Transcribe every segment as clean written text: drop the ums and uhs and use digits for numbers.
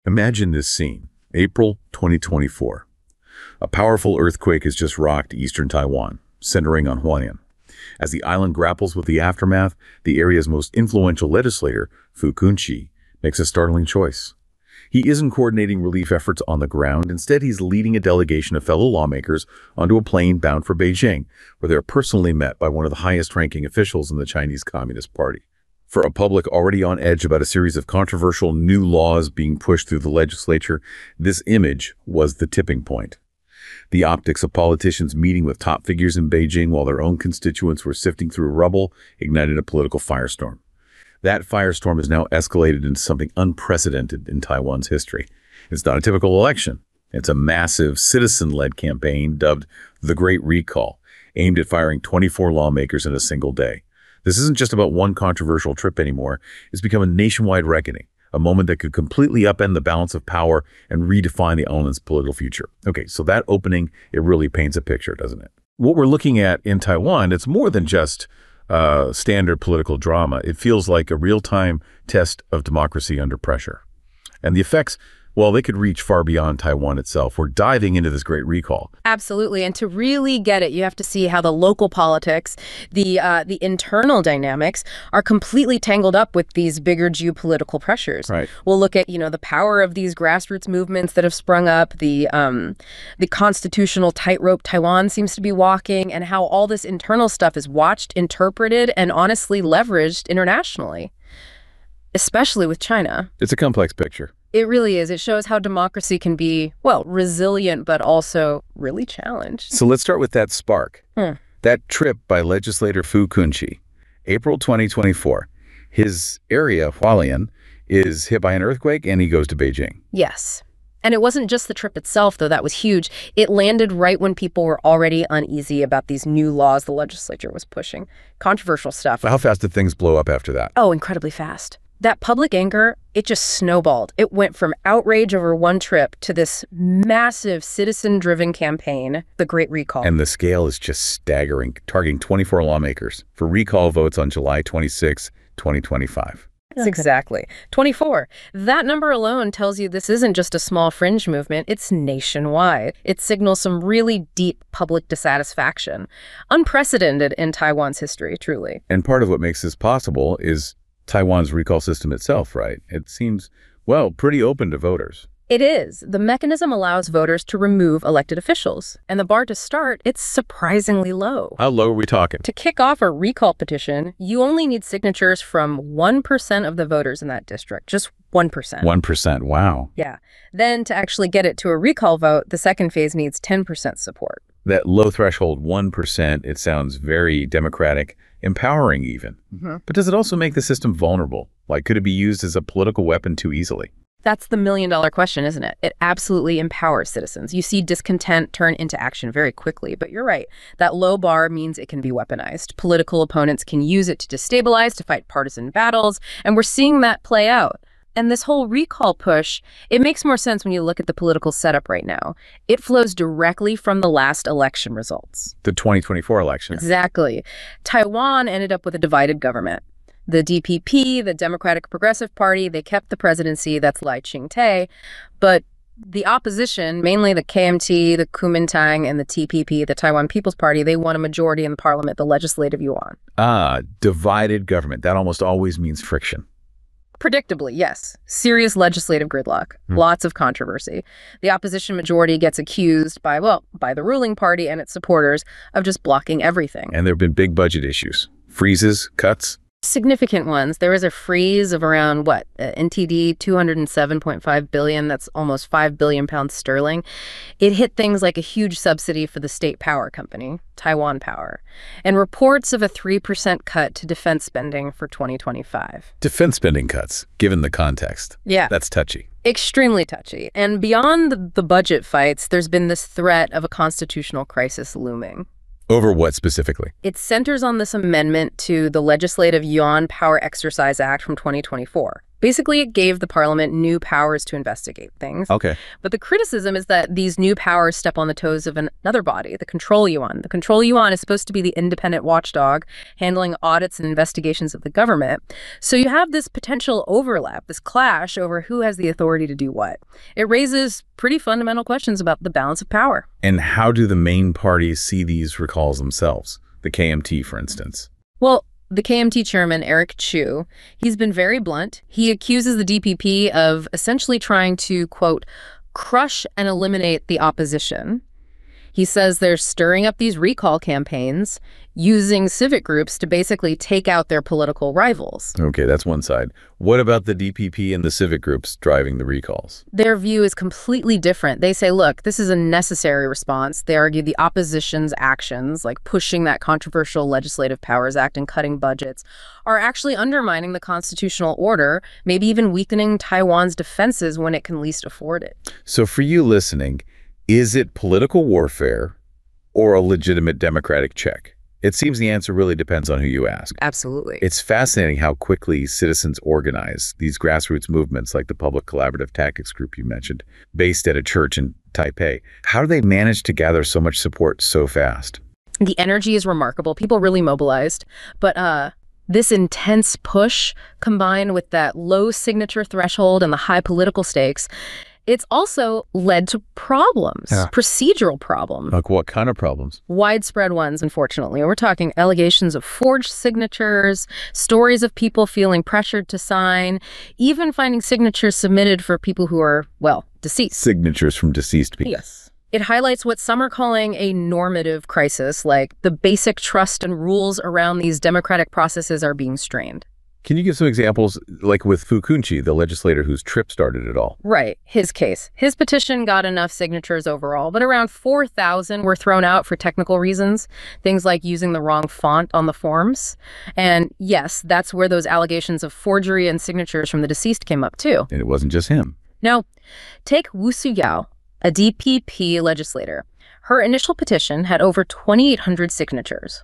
Imagine this scene, April 2024. A powerful earthquake has just rocked eastern Taiwan, centering on Hualien. As the island grapples with the aftermath, the area's most influential legislator, Fu Kunqi, makes a startling choice. He isn't coordinating relief efforts on the ground. Instead, he's leading a delegation of fellow lawmakers onto a plane bound for Beijing, where they're personally met by one of the highest-ranking officials in the Chinese Communist Party. For a public already on edge about a series of controversial new laws being pushed through the legislature, this image was the tipping point. The optics of politicians meeting with top figures in Beijing while their own constituents were sifting through rubble ignited a political firestorm. That firestorm has now escalated into something unprecedented in Taiwan's history. It's not a typical election. It's a massive citizen-led campaign dubbed the Great Recall, aimed at firing 24 lawmakers in a single day. This isn't just about one controversial trip anymore. It's become a nationwide reckoning, a moment that could completely upend the balance of power and redefine the island's political future. Okay, so that opening, it really paints a picture, doesn't it? What we're looking at in Taiwan, it's more than just standard political drama. It feels like a real-time test of democracy under pressure. And the effects, well, they could reach far beyond Taiwan itself. We're diving into this great recall. Absolutely. And to really get it, you have to see how the local politics, the internal dynamics are completely tangled up with these bigger geopolitical pressures. Right. We'll look at, the power of these grassroots movements that have sprung up, the constitutional tightrope Taiwan seems to be walking, and how all this internal stuff is watched, interpreted, and honestly leveraged internationally, especially with China. It's a complex picture. It really is. It shows how democracy can be, well, resilient, but also really challenged. So let's start with that spark. That trip by legislator Fu Kunqi, April 2024. His area, Hualien, is hit by an earthquake and he goes to Beijing. Yes. And it wasn't just the trip itself, though. That was huge. It landed right when people were already uneasy about these new laws the legislature was pushing. Controversial stuff. How fast did things blow up after that? Oh, incredibly fast. That public anger, it just snowballed. It went from outrage over one trip to this massive citizen-driven campaign, the Great Recall. And the scale is just staggering, targeting 24 lawmakers for recall votes on July 26, 2025. Exactly. 24. That number alone tells you this isn't just a small fringe movement, it's nationwide. It signals some really deep public dissatisfaction. Unprecedented in Taiwan's history, truly. And part of what makes this possible is Taiwan's recall system itself, right? It seems, well, pretty open to voters. It is. The mechanism allows voters to remove elected officials. And the bar to start, it's surprisingly low. How low are we talking? To kick off a recall petition, you only need signatures from 1% of the voters in that district. Just 1%. 1%, wow. Yeah. Then to actually get it to a recall vote, the second phase needs 10% support. That low threshold, 1%, it sounds very democratic, empowering even. But does it also make the system vulnerable? Like, could it be used as a political weapon too easily? That's the million-dollar question, isn't it? It absolutely empowers citizens. You see discontent turn into action very quickly, but you're right. That low bar means it can be weaponized. Political opponents can use it to destabilize, to fight partisan battles, and we're seeing that play out. And this whole recall push, it makes more sense when you look at the political setup right now. It flows directly from the last election results. The 2024 election. Exactly. Taiwan ended up with a divided government. The DPP, the Democratic Progressive Party, they kept the presidency, that's Lai Ching-te, but the opposition, mainly the KMT, the Kuomintang, and the TPP, the Taiwan People's Party, they won a majority in the parliament, the legislative yuan. Divided government. That almost always means friction. Predictably, yes. Serious legislative gridlock. Lots of controversy. The opposition majority gets accused by the ruling party and its supporters of just blocking everything. And there have been big budget issues. Freezes, cuts. Significant ones. There was a freeze of around, NTD 207.5 billion. That's almost 5 billion pounds sterling. It hit things like a huge subsidy for the state power company, Taiwan Power, and reports of a 3% cut to defense spending for 2025. Defense spending cuts, given the context. Yeah. That's touchy. Extremely touchy. And beyond the budget fights, there's been this threat of a constitutional crisis looming. Over what specifically? It centers on this amendment to the Legislative Yuan Power Exercise Act from 2024. Basically, it gave the parliament new powers to investigate things. Okay. But the criticism is that these new powers step on the toes of another body, the Control Yuan. The Control Yuan is supposed to be the independent watchdog handling audits and investigations of the government. So you have this potential overlap, this clash over who has the authority to do what. It raises pretty fundamental questions about the balance of power. And how do the main parties see these recalls themselves? The KMT, for instance. Well, the KMT chairman, Eric Chu, he's been very blunt. He accuses the DPP of essentially trying to, quote, crush and eliminate the opposition. He says they're stirring up these recall campaigns, using civic groups to basically take out their political rivals. Okay, that's one side. What about the DPP and the civic groups driving the recalls? Their view is completely different. They say, look, this is a necessary response. They argue the opposition's actions, like pushing that controversial Legislative Powers Act and cutting budgets, are actually undermining the constitutional order, maybe even weakening Taiwan's defenses when it can least afford it. So for you listening, is it political warfare or a legitimate democratic check? It seems the answer really depends on who you ask. Absolutely. It's fascinating how quickly citizens organize these grassroots movements like the Public Collaborative Tactics Group you mentioned, based at a church in Taipei. How do they manage to gather so much support so fast? The energy is remarkable. People really mobilized. But this intense push, combined with that low signature threshold and the high political stakes, it's also led to problems, procedural problems. Like what kind of problems? Widespread ones, unfortunately. We're talking allegations of forged signatures, stories of people feeling pressured to sign, even finding signatures submitted for people who are, well, deceased. Signatures from deceased people. Yes. It highlights what some are calling a normative crisis, like the basic trust and rules around these democratic processes are being strained. Can you give some examples, like with Fu Kunchi, the legislator whose trip started it all? Right. His case. His petition got enough signatures overall, but around 4,000 were thrown out for technical reasons, things like using the wrong font on the forms. And yes, that's where those allegations of forgery and signatures from the deceased came up too. And it wasn't just him. No. Take Wu Suyao, a DPP legislator. Her initial petition had over 2,800 signatures.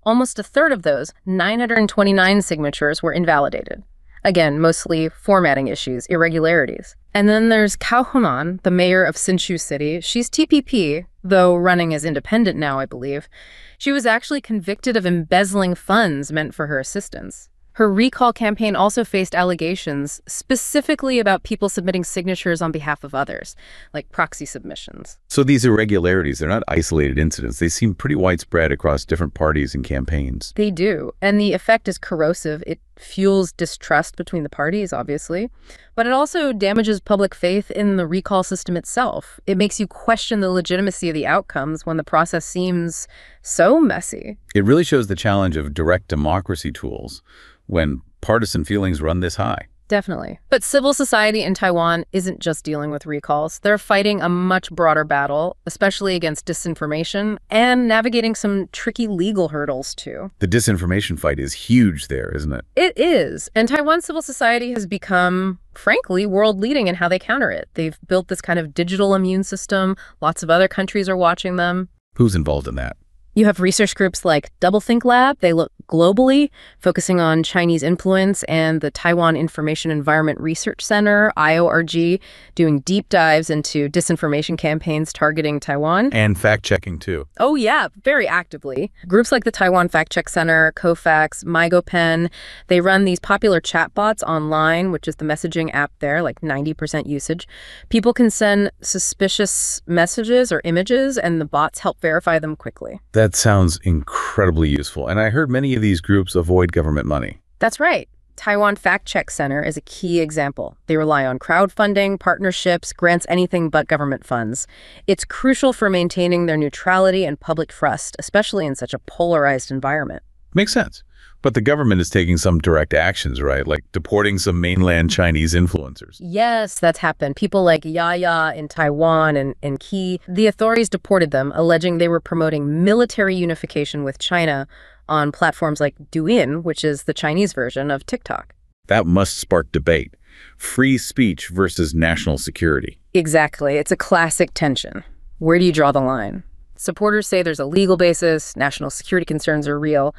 Almost a third of those, 929 signatures, were invalidated. Again, mostly formatting issues, irregularities. And then there's Cao Hunan, the mayor of Hsinchu City. She's TPP, though running as independent now, I believe. She was actually convicted of embezzling funds meant for her assistance. Her recall campaign also faced allegations specifically about people submitting signatures on behalf of others, like proxy submissions. So these irregularities, they're not isolated incidents. They seem pretty widespread across different parties and campaigns. They do. And the effect is corrosive. It fuels distrust between the parties, obviously. But it also damages public faith in the recall system itself. It makes you question the legitimacy of the outcomes when the process seems so messy. It really shows the challenge of direct democracy tools when partisan feelings run this high. Definitely. But civil society in Taiwan isn't just dealing with recalls. They're fighting a much broader battle, especially against disinformation, and navigating some tricky legal hurdles, too. The disinformation fight is huge there, isn't it? It is. And Taiwan civil society has become, frankly, world-leading in how they counter it. They've built this kind of digital immune system. Lots of other countries are watching them. Who's involved in that? You have research groups like Doublethink Lab. They look globally, focusing on Chinese influence, and the Taiwan Information Environment Research Center, IORG, doing deep dives into disinformation campaigns targeting Taiwan. And fact-checking, too. Oh, yeah, very actively. Groups like the Taiwan Fact Check Center, Kofax, MyGoPen, they run these popular chatbots online, which is the messaging app there, like 90% usage. People can send suspicious messages or images, and the bots help verify them quickly. That sounds incredibly useful. And I heard many of these groups avoid government money. That's right. Taiwan Fact Check Center is a key example. They rely on crowdfunding, partnerships, grants anything but government funds. It's crucial for maintaining their neutrality and public trust, especially in such a polarized environment. Makes sense. But the government is taking some direct actions, right? Like deporting some mainland Chinese influencers. Yes, that's happened. People like Yaya in Taiwan and Qi, the authorities deported them, alleging they were promoting military unification with China on platforms like Douyin, which is the Chinese version of TikTok. That must spark debate. Free speech versus national security. Exactly. It's a classic tension. Where do you draw the line? Supporters say there's a legal basis, national security concerns are real.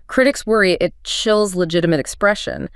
Critics worry it chills legitimate expression,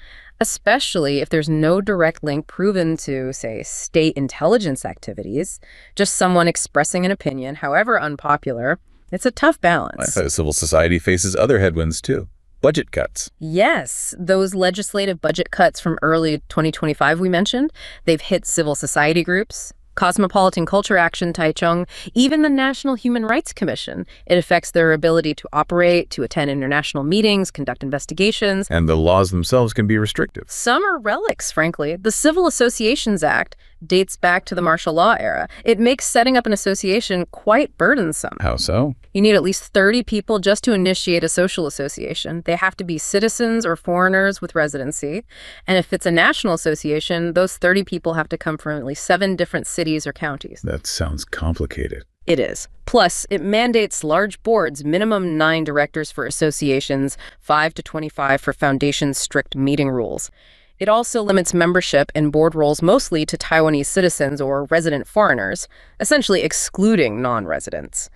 especially if there's no direct link proven to, say, state intelligence activities, just someone expressing an opinion, however unpopular. It's a tough balance. Civil society faces other headwinds, too. Budget cuts. Yes, those legislative budget cuts from early 2025 we mentioned, they've hit civil society groups, Cosmopolitan Culture Action, Taichung, even the National Human Rights Commission. It affects their ability to operate, to attend international meetings, conduct investigations. And the laws themselves can be restrictive. Some are relics, frankly. The Civil Associations Act dates back to the martial law era. It makes setting up an association quite burdensome. How so? You need at least 30 people just to initiate a social association. They have to be citizens or foreigners with residency. And if it's a national association, those 30 people have to come from at least 7 different cities or counties. That sounds complicated. It is. Plus, it mandates large boards, minimum 9 directors for associations, 5 to 25 for foundations' strict meeting rules. It also limits membership and board roles mostly to Taiwanese citizens or resident foreigners, essentially excluding non-residents.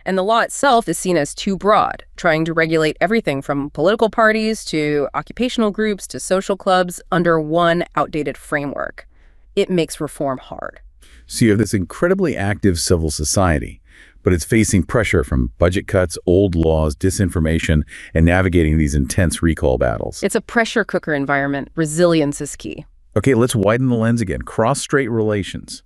And the law itself is seen as too broad, trying to regulate everything from political parties to occupational groups to social clubs under one outdated framework. It makes reform hard. So you have this incredibly active civil society, but it's facing pressure from budget cuts, old laws, disinformation, and navigating these intense recall battles. It's a pressure cooker environment. Resilience is key. Okay, let's widen the lens again. Cross-strait relations.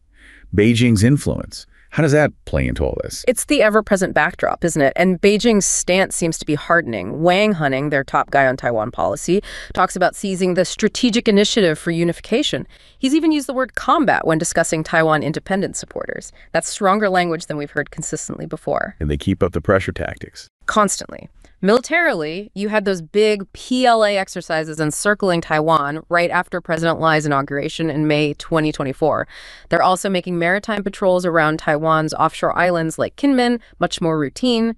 Beijing's influence. How does that play into all this? It's the ever-present backdrop, isn't it? And Beijing's stance seems to be hardening. Wang Hunning, their top guy on Taiwan policy, talks about seizing the strategic initiative for unification. He's even used the word combat when discussing Taiwan independence supporters. That's stronger language than we've heard consistently before. And they keep up the pressure tactics. Constantly. Militarily, you had those big PLA exercises encircling Taiwan right after President Lai's inauguration in May 2024. They're also making maritime patrols around Taiwan's offshore islands like Kinmen much more routine.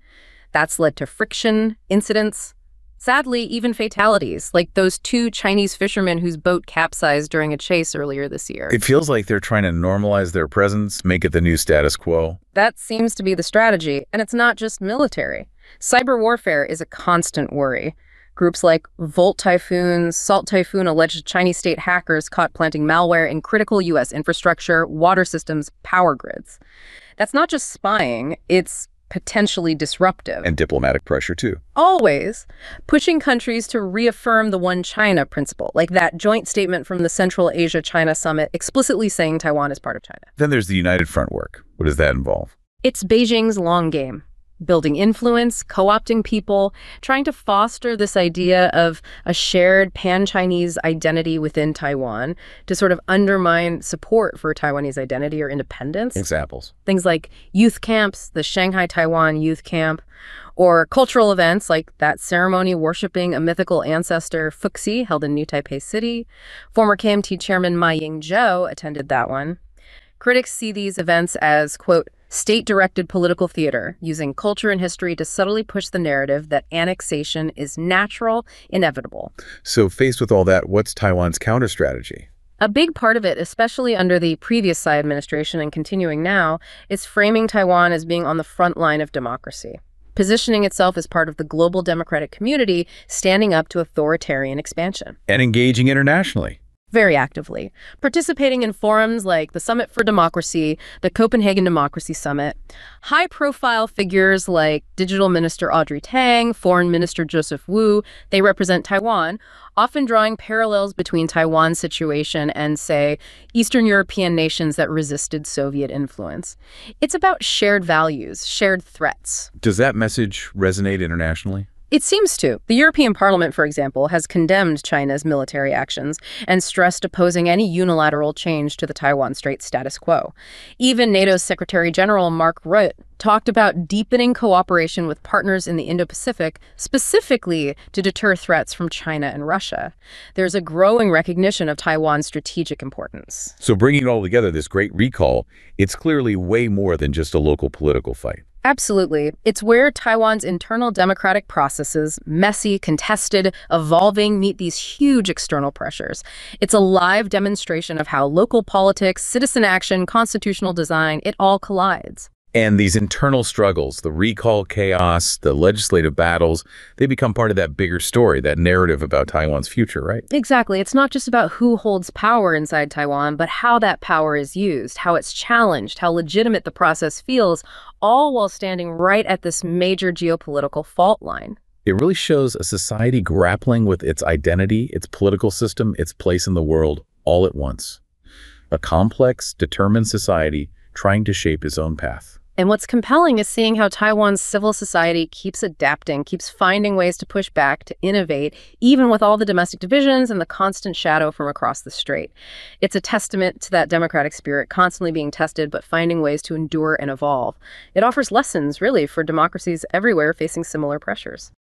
That's led to friction, incidents, sadly, even fatalities, like those 2 Chinese fishermen whose boat capsized during a chase earlier this year. It feels like they're trying to normalize their presence, make it the new status quo. That seems to be the strategy, and it's not just military. Cyber warfare is a constant worry. Groups like Volt Typhoons, Salt Typhoon alleged Chinese state hackers caught planting malware in critical U.S. infrastructure, water systems, power grids. That's not just spying, it's potentially disruptive. And diplomatic pressure, too. Always. Pushing countries to reaffirm the One China principle, like that joint statement from the Central Asia-China Summit explicitly saying Taiwan is part of China. Then there's the United Front work. What does that involve? It's Beijing's long game. Building influence, co-opting people, trying to foster this idea of a shared pan-Chinese identity within Taiwan to sort of undermine support for Taiwanese identity or independence. Examples. Things like youth camps, the Shanghai Taiwan Youth Camp, or cultural events like that ceremony worshiping a mythical ancestor, Fuxi, held in New Taipei City. Former KMT chairman Ma Ying-jeou attended that one. Critics see these events as, quote, state-directed political theater, using culture and history to subtly push the narrative that annexation is natural, inevitable. So faced with all that, what's Taiwan's counter-strategy? A big part of it, especially under the previous Tsai administration and continuing now, is framing Taiwan as being on the front line of democracy, positioning itself as part of the global democratic community, standing up to authoritarian expansion. And engaging internationally. Very actively, participating in forums like the Summit for Democracy, the Copenhagen Democracy Summit. High-profile figures like Digital Minister Audrey Tang, Foreign Minister Joseph Wu, they represent Taiwan, often drawing parallels between Taiwan's situation and, say, Eastern European nations that resisted Soviet influence. It's about shared values, shared threats. Does that message resonate internationally? It seems to. The European Parliament, for example, has condemned China's military actions and stressed opposing any unilateral change to the Taiwan Strait status quo. Even NATO's Secretary General Mark Rutte talked about deepening cooperation with partners in the Indo-Pacific, specifically to deter threats from China and Russia. There's a growing recognition of Taiwan's strategic importance. So bringing it all together, this great recall, it's clearly way more than just a local political fight. Absolutely. It's where Taiwan's internal democratic processes, messy, contested, evolving, meet these huge external pressures. It's a live demonstration of how local politics, citizen action, constitutional design, it all collides. And these internal struggles, the recall chaos, the legislative battles, they become part of that bigger story, that narrative about Taiwan's future, right? Exactly. It's not just about who holds power inside Taiwan, but how that power is used, how it's challenged, how legitimate the process feels, all while standing right at this major geopolitical fault line. It really shows a society grappling with its identity, its political system, its place in the world, all at once. A complex, determined society trying to shape its own path. And what's compelling is seeing how Taiwan's civil society keeps adapting, keeps finding ways to push back, to innovate, even with all the domestic divisions and the constant shadow from across the strait. It's a testament to that democratic spirit, constantly being tested, but finding ways to endure and evolve. It offers lessons, really, for democracies everywhere facing similar pressures.